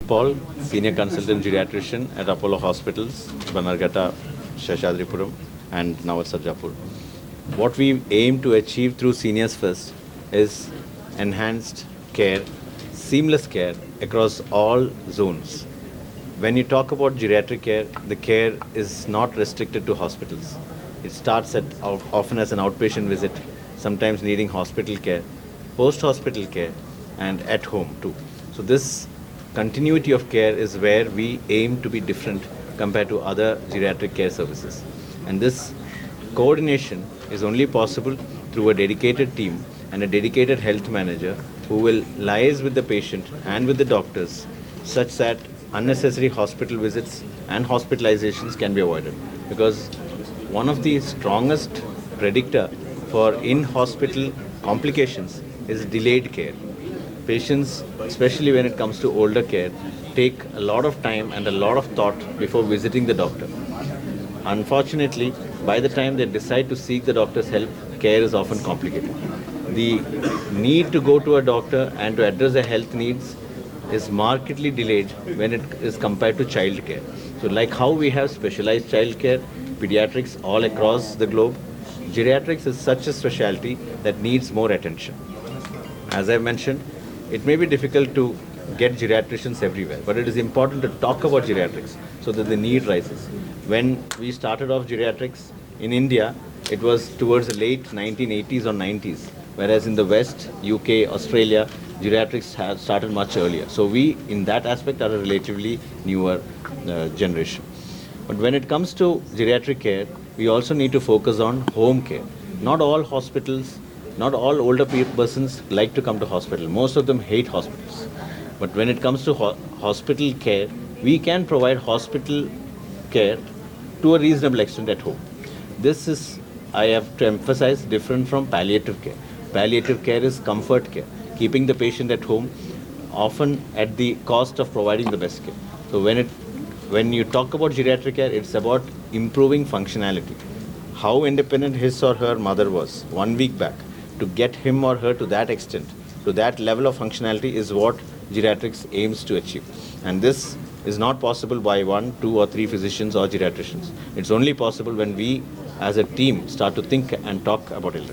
Paul, Senior Consultant Geriatrician at Apollo Hospitals, Banargata, Sheshadripuram, and now at Sarjapur. What we aim to achieve through Seniors First is enhanced care, seamless care across all zones. When you talk about geriatric care, the care is not restricted to hospitals. It starts at often as an outpatient visit, sometimes needing hospital care, post-hospital care, and at home too. So this continuity of care is where we aim to be different compared to other geriatric care services. And this coordination is only possible through a dedicated team and a dedicated health manager who will liaise with the patient and with the doctors such that unnecessary hospital visits and hospitalizations can be avoided. Because one of the strongest predictor for in-hospital complications is delayed care. Patients, especially when it comes to older care, take a lot of time and a lot of thought before visiting the doctor. Unfortunately, by the time they decide to seek the doctor's help, care is often complicated. The need to go to a doctor and to address their health needs is markedly delayed when it is compared to child care. So like how we have specialized child care, pediatrics all across the globe, geriatrics is such a specialty that needs more attention. As I mentioned, it may be difficult to get geriatricians everywhere, but it is important to talk about geriatrics so that the need rises. When we started off geriatrics in India, it was towards the late 1980s or 90s, whereas in the West, UK, Australia, geriatrics have started much earlier. So we, in that aspect, are a relatively newer generation. But when it comes to geriatric care, we also need to focus on home care. Not all hospitals, not all older persons like to come to hospital. Most of them hate hospitals. But when it comes to hospital care, we can provide hospital care to a reasonable extent at home. This is, I have to emphasize, different from palliative care. Palliative care is comfort care, keeping the patient at home, often at the cost of providing the best care. So when you talk about geriatric care, it's about improving functionality. How independent his or her mother was 1 week back, to get him or her to that extent, to that level of functionality is what geriatrics aims to achieve. And this is not possible by 1, 2 or 3 physicians or geriatricians. It's only possible when we as a team start to think and talk about it.